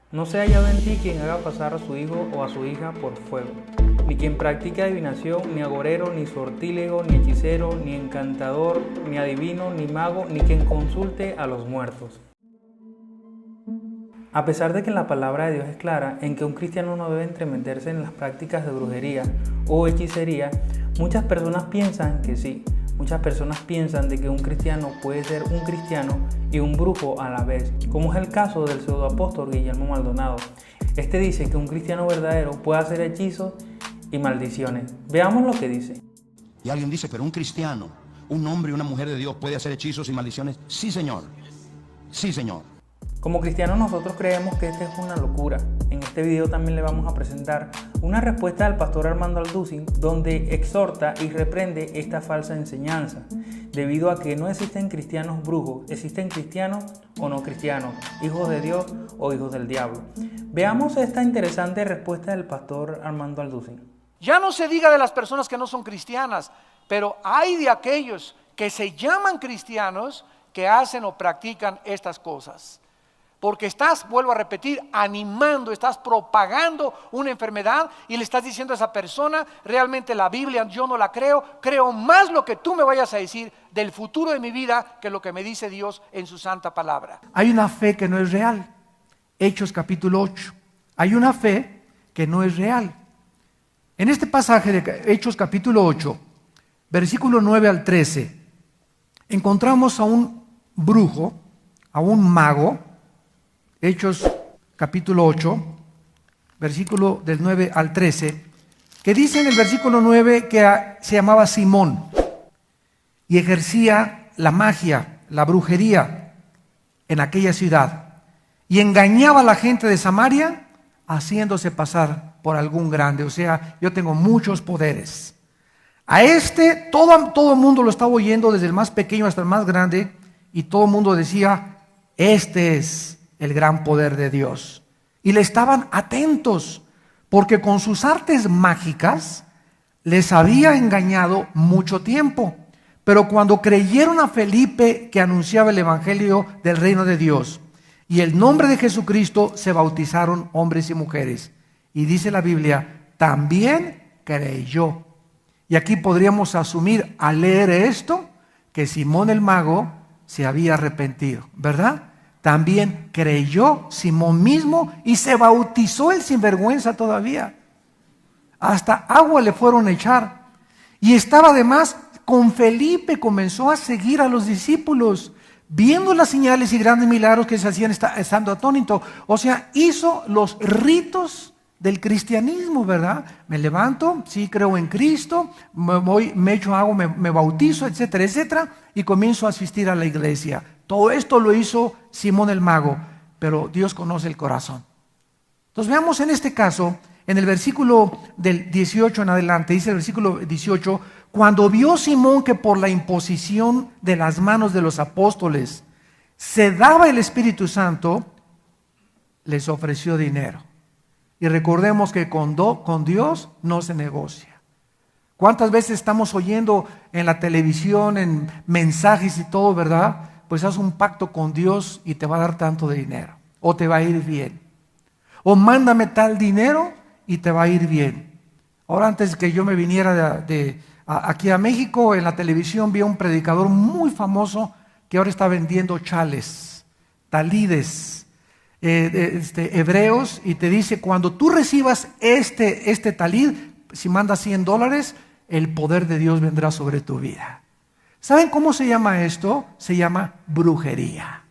No se ha hallado en ti quien haga pasar a su hijo o a su hija por fuego, ni quien practique adivinación, ni agorero, ni sortílego, ni hechicero, ni encantador, ni adivino, ni mago, ni quien consulte a los muertos. A pesar de que la palabra de Dios es clara en que un cristiano no debe entremeterse en las prácticas de brujería o hechicería, muchas personas piensan que sí. Muchas personas piensan de que un cristiano puede ser un cristiano y un brujo a la vez, como es el caso del pseudoapóstol Guillermo Maldonado. Este dice que un cristiano verdadero puede hacer hechizos y maldiciones. Veamos lo que dice. Y alguien dice, pero un cristiano, un hombre y una mujer de Dios puede hacer hechizos y maldiciones. Sí, Señor. Sí, Señor. Como cristianos nosotros creemos que esta es una locura. En este video también le vamos a presentar una respuesta del pastor Armando Alducin donde exhorta y reprende esta falsa enseñanza, debido a que no existen cristianos brujos, existen cristianos o no cristianos, hijos de Dios o hijos del diablo. Veamos esta interesante respuesta del pastor Armando Alducin. Ya no se diga de las personas que no son cristianas, pero hay de aquellos que se llaman cristianos que hacen o practican estas cosas. Porque estás, vuelvo a repetir, animando, estás propagando una enfermedad y le estás diciendo a esa persona, realmente la Biblia yo no la creo, creo más lo que tú me vayas a decir del futuro de mi vida que lo que me dice Dios en su santa palabra. Hay una fe que no es real. Hechos capítulo 8. Hay una fe que no es real. En este pasaje de Hechos capítulo 8, versículo 9 al 13, encontramos a un brujo, a un mago. Hechos capítulo 8, versículo del 9 al 13, que dice en el versículo 9 que se llamaba Simón y ejercía la magia, la brujería en aquella ciudad y engañaba a la gente de Samaria haciéndose pasar por algún grande. O sea, yo tengo muchos poderes. A todo el mundo lo estaba oyendo, desde el más pequeño hasta el más grande, y todo el mundo decía, este es el gran poder de Dios. Y le estaban atentos, porque con sus artes mágicas les había engañado mucho tiempo. Pero cuando creyeron a Felipe, que anunciaba el evangelio del reino de Dios, y el nombre de Jesucristo, se bautizaron hombres y mujeres. Y dice la Biblia, también creyó. Y aquí podríamos asumir al leer esto, que Simón el mago se había arrepentido, ¿verdad? También creyó Simón mismo y se bautizó el sinvergüenza todavía. Hasta agua le fueron a echar. Y estaba además con Felipe, comenzó a seguir a los discípulos, viendo las señales y grandes milagros que se hacían estando atónito. O sea, hizo los ritos del cristianismo, ¿verdad? Me levanto, sí creo en Cristo, me echo agua, me bautizo, etcétera, etcétera, y comienzo a asistir a la iglesia. Todo esto lo hizo Simón el mago, pero Dios conoce el corazón. Entonces veamos en este caso, en el versículo del 18 en adelante, dice el versículo 18, cuando vio Simón que por la imposición de las manos de los apóstoles se daba el Espíritu Santo, les ofreció dinero. Y recordemos que con Dios no se negocia. ¿Cuántas veces estamos oyendo en la televisión, en mensajes y todo, verdad? Pues haz un pacto con Dios y te va a dar tanto de dinero, o te va a ir bien. O mándame tal dinero y te va a ir bien. Ahora, antes que yo me viniera aquí a México, en la televisión vi a un predicador muy famoso que ahora está vendiendo chales, talides, hebreos, y te dice, cuando tú recibas este talid, si mandas $100, el poder de Dios vendrá sobre tu vida. ¿Saben cómo se llama esto? Se llama brujería.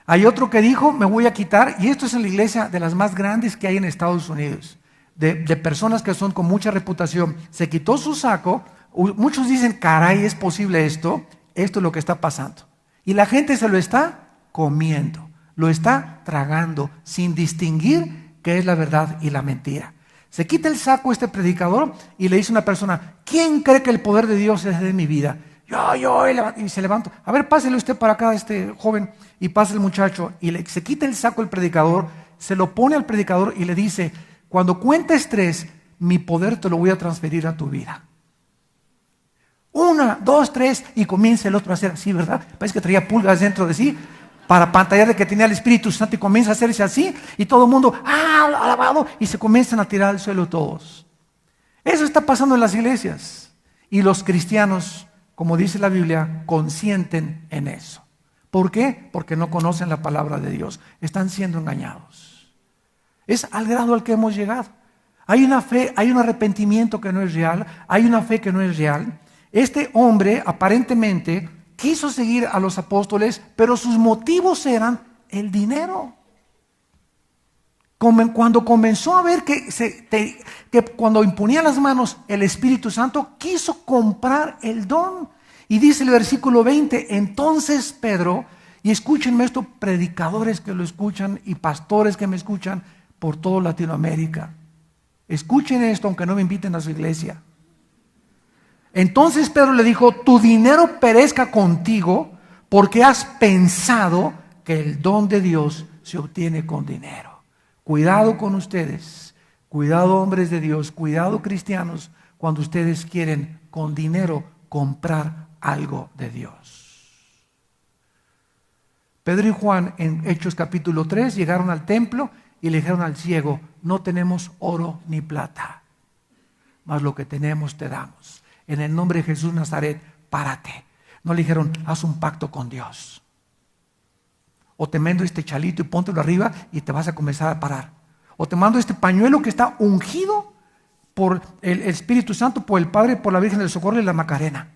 Hay otro que dijo, me voy a quitar, y esto es en la iglesia de las más grandes que hay en Estados Unidos, de personas que son con mucha reputación. Se quitó su saco, muchos dicen, caray, ¿es posible esto? Esto es lo que está pasando. Y la gente se lo está comiendo, lo está tragando, sin distinguir qué es la verdad y la mentira. Se quita el saco este predicador y le dice a una persona, ¿quién cree que el poder de Dios es de mi vida? Yo, y se levanta. A ver, pásele usted para acá, joven, y pasa el muchacho, y se quita el saco el predicador, se lo pone al predicador y le dice, cuando cuentes 3, mi poder te lo voy a transferir a tu vida. 1, 2, 3, y comienza el otro a hacer así, ¿verdad? Parece que traía pulgas dentro de sí. para pantallar de que tenía el Espíritu Santo y comienza a hacerse así y todo el mundo, alabado, y se comienzan a tirar al suelo todos. Eso está pasando en las iglesias y los cristianos, como dice la Biblia, consienten en eso. ¿Por qué? Porque no conocen la palabra de Dios, están siendo engañados. Es al grado al que hemos llegado. Hay una fe, hay un arrepentimiento que no es real, hay una fe que no es real. Este hombre aparentemente quiso seguir a los apóstoles, pero sus motivos eran el dinero. Cuando comenzó a ver que cuando imponía las manos el Espíritu Santo, quiso comprar el don. Y dice el versículo 20, entonces Pedro, y escúchenme esto, predicadores que lo escuchan y pastores que me escuchan por toda Latinoamérica. Escuchen esto aunque no me inviten a su iglesia. Entonces Pedro le dijo, tu dinero perezca contigo porque has pensado que el don de Dios se obtiene con dinero. Cuidado con ustedes, cuidado hombres de Dios, cuidado cristianos, cuando ustedes quieren con dinero comprar algo de Dios. Pedro y Juan en Hechos capítulo 3 llegaron al templo y le dijeron al ciego, no tenemos oro ni plata, mas lo que tenemos te damos. En el nombre de Jesús Nazaret, párate. No le dijeron, haz un pacto con Dios. O te mando este chalito y póntelo arriba y te vas a comenzar a parar. O te mando este pañuelo que está ungido por el Espíritu Santo, por el Padre, por la Virgen del Socorro y la Macarena.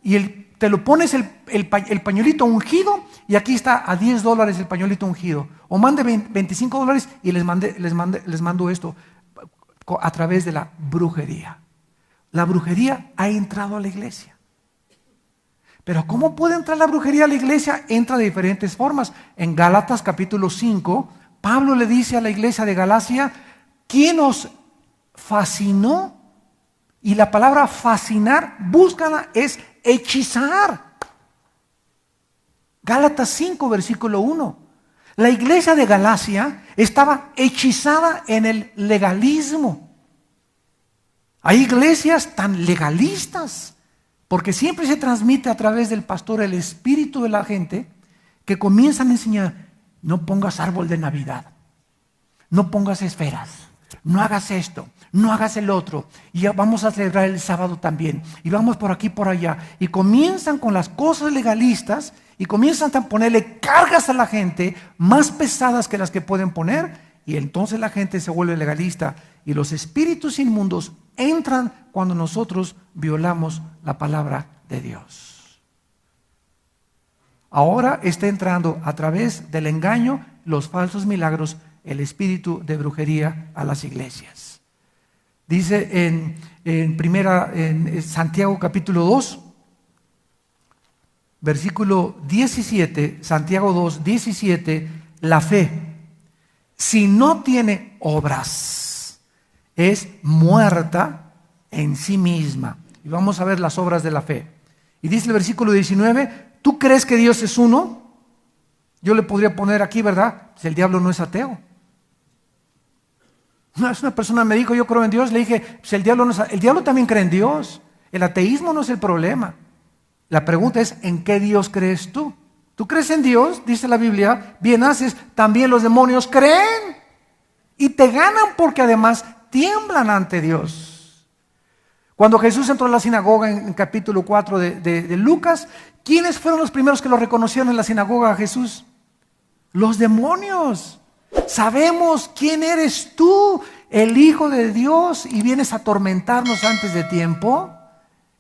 Y te lo pones el pañuelito ungido y aquí está a $10 el pañuelito ungido. O mande $25 y les mando esto a través de la brujería. La brujería ha entrado a la iglesia. Pero ¿cómo puede entrar la brujería a la iglesia? Entra de diferentes formas. En Gálatas capítulo 5, Pablo le dice a la iglesia de Galacia, ¿quién os fascinó? Y la palabra fascinar, búscala, es hechizar. Gálatas 5, versículo 1. La iglesia de Galacia estaba hechizada en el legalismo. Hay iglesias tan legalistas, porque siempre se transmite a través del pastor el espíritu de la gente, que comienzan a enseñar, no pongas árbol de Navidad, no pongas esferas, no hagas esto, no hagas el otro, y ya vamos a celebrar el sábado también, y vamos por aquí, por allá, y comienzan con las cosas legalistas, y comienzan a ponerle cargas a la gente, más pesadas que las que pueden poner, y entonces la gente se vuelve legalista, y los espíritus inmundos entran cuando nosotros violamos la palabra de Dios. Ahora está entrando a través del engaño, los falsos milagros, el espíritu de brujería a las iglesias. Dice en Santiago capítulo 2, versículo 17, Santiago 2, 17, la fe, si no tiene obras, es muerta en sí misma. Y vamos a ver las obras de la fe. Y dice el versículo 19, ¿tú crees que Dios es uno? Yo le podría poner aquí, ¿verdad? Si el diablo no es ateo. Una persona me dijo, yo creo en Dios. Le dije, si el diablo no es ateo, el diablo también cree en Dios. El ateísmo no es el problema. La pregunta es, ¿en qué Dios crees tú? ¿Tú crees en Dios? Dice la Biblia, bien haces, también los demonios creen. Y te ganan porque además tiemblan ante Dios. Cuando Jesús entró a la sinagoga en capítulo 4 de Lucas, ¿quiénes fueron los primeros que lo reconocieron en la sinagoga a Jesús? Los demonios. Sabemos quién eres tú, el Hijo de Dios, y vienes a atormentarnos antes de tiempo.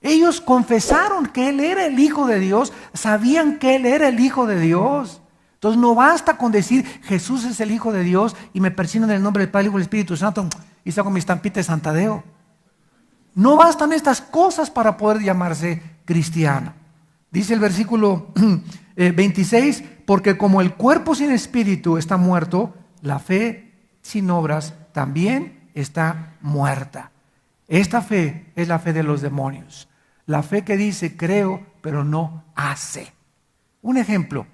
Ellos confesaron que Él era el Hijo de Dios, sabían que Él era el Hijo de Dios. Entonces no basta con decir Jesús es el Hijo de Dios y me persino en el nombre del Padre, Hijo y del Espíritu Santo y saco mi estampita de Santadeo. No bastan estas cosas para poder llamarse cristiano. Dice el versículo 26, porque como el cuerpo sin espíritu está muerto, la fe sin obras también está muerta. Esta fe es la fe de los demonios. La fe que dice creo, pero no hace. Un ejemplo.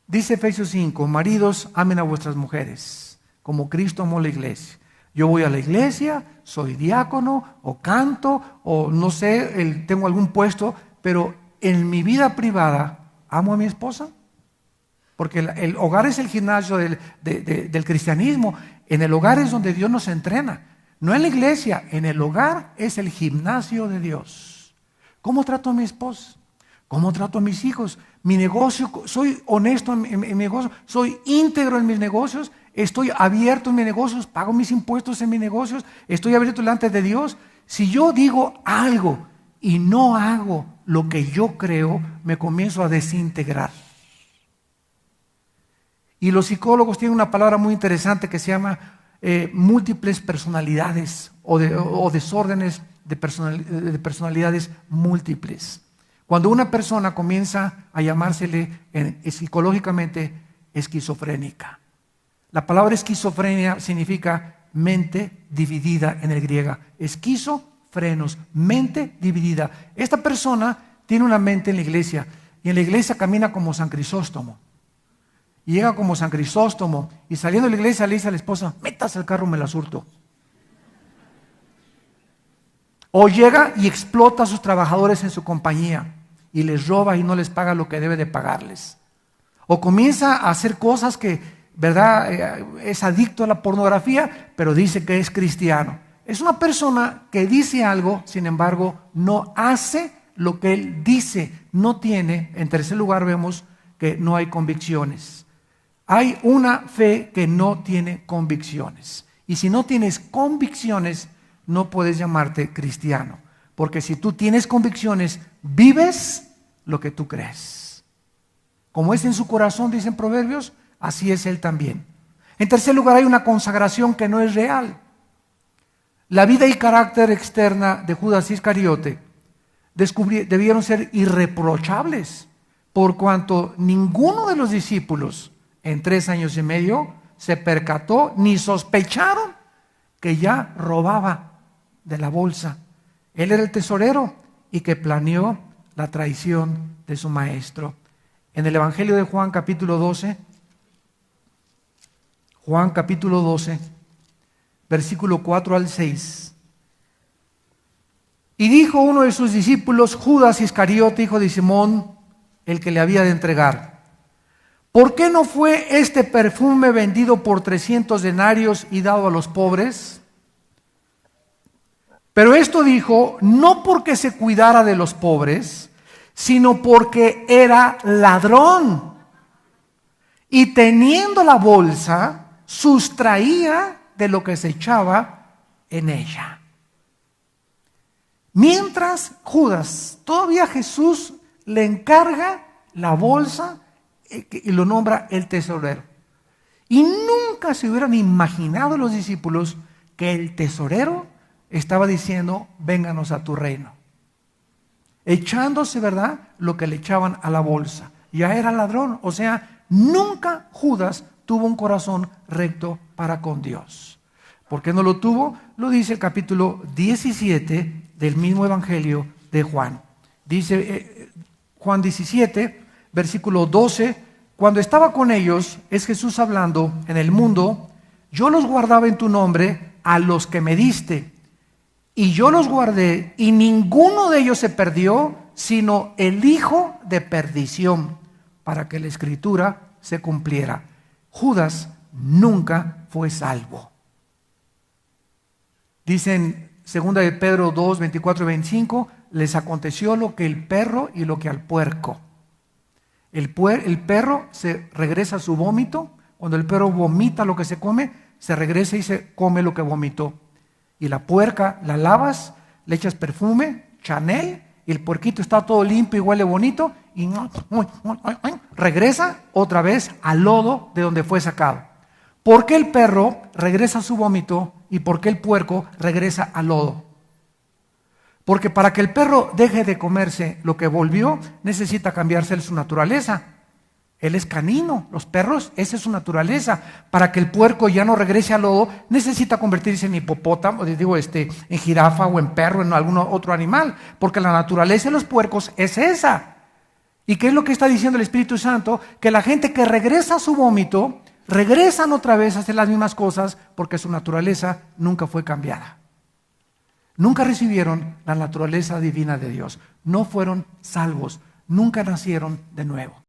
Dice Efesios 5, maridos, amen a vuestras mujeres, como Cristo amó la iglesia. Yo voy a la iglesia, soy diácono, o canto, o no sé, tengo algún puesto, pero en mi vida privada, ¿amo a mi esposa? porque el hogar es el gimnasio del cristianismo. En el hogar es donde Dios nos entrena. No en la iglesia, en el hogar es el gimnasio de Dios. ¿Cómo trato a mi esposa? ¿Cómo trato a mis hijos? Mi negocio, soy honesto en mi negocio, soy íntegro en mis negocios, estoy abierto en mis negocios, pago mis impuestos en mis negocios, estoy abierto delante de Dios. Si yo digo algo y no hago lo que yo creo, me comienzo a desintegrar. Y los psicólogos tienen una palabra muy interesante que se llama múltiples personalidades o desórdenes de personalidades múltiples. Cuando una persona comienza a llamársele psicológicamente esquizofrénica. La palabra esquizofrenia significa mente dividida en el griego. Esquizofrenos, mente dividida. Esta persona tiene una mente en la iglesia y en la iglesia camina como San Crisóstomo. Y llega como San Crisóstomo y saliendo de la iglesia le dice a la esposa, métase al carro, me la surto. O llega y explota a sus trabajadores en su compañía y les roba y no les paga lo que debe de pagarles. O comienza a hacer cosas que, ¿verdad? Es adicto a la pornografía, pero dice que es cristiano. Es una persona que dice algo, sin embargo, no hace lo que él dice. No tiene, en tercer lugar vemos que no hay convicciones. Hay una fe que no tiene convicciones. Y si no tienes convicciones, no puedes llamarte cristiano. Porque si tú tienes convicciones, vives lo que tú crees. Como es en su corazón, dicen Proverbios, así es él también. En tercer lugar, hay una consagración que no es real. La vida y carácter externa de Judas Iscariote debieron ser irreprochables, por cuanto ninguno de los discípulos en 3 años y medio se percató ni sospecharon que ya robaba de la bolsa. Él era el tesorero y que planeó la traición de su maestro. En el Evangelio de Juan capítulo 12, versículo 4 al 6. Y dijo uno de sus discípulos, Judas Iscariote, hijo de Simón, el que le había de entregar, ¿por qué no fue este perfume vendido por 300 denarios y dado a los pobres? Pero esto dijo no porque se cuidara de los pobres, sino porque era ladrón. Y teniendo la bolsa, sustraía de lo que se echaba en ella. Mientras Judas, todavía Jesús le encarga la bolsa y lo nombra el tesorero. Y nunca se hubieran imaginado los discípulos que el tesorero estaba diciendo, vénganos a tu reino. Echándose, ¿verdad?, lo que le echaban a la bolsa. Ya era ladrón, o sea, nunca Judas tuvo un corazón recto para con Dios. ¿Por qué no lo tuvo? Lo dice el capítulo 17 del mismo Evangelio de Juan. Dice Juan 17, versículo 12, cuando estaba con ellos, es Jesús hablando, en el mundo, yo los guardaba en tu nombre a los que me diste. Y yo los guardé y ninguno de ellos se perdió, sino el hijo de perdición, para que la escritura se cumpliera. Judas nunca fue salvo. Dicen 2 de Pedro 2, 24 y 25, les aconteció lo que el perro y lo que al puerco. El perro se regresa a su vómito, cuando el perro vomita lo que se come, se regresa y se come lo que vomitó. Y la puerca la lavas, le echas perfume, Chanel, y el puerquito está todo limpio y huele bonito, y regresa otra vez al lodo de donde fue sacado. ¿Por qué el perro regresa a su vómito y por qué el puerco regresa al lodo? Porque para que el perro deje de comerse lo que volvió, necesita cambiarse su naturaleza. Él es canino, los perros, esa es su naturaleza. Para que el puerco ya no regrese al lodo, necesita convertirse en hipopótamo, en jirafa o en perro, en algún otro animal, porque la naturaleza de los puercos es esa. ¿Y qué es lo que está diciendo el Espíritu Santo? Que la gente que regresa a su vómito, regresan otra vez a hacer las mismas cosas, porque su naturaleza nunca fue cambiada. Nunca recibieron la naturaleza divina de Dios, no fueron salvos, nunca nacieron de nuevo.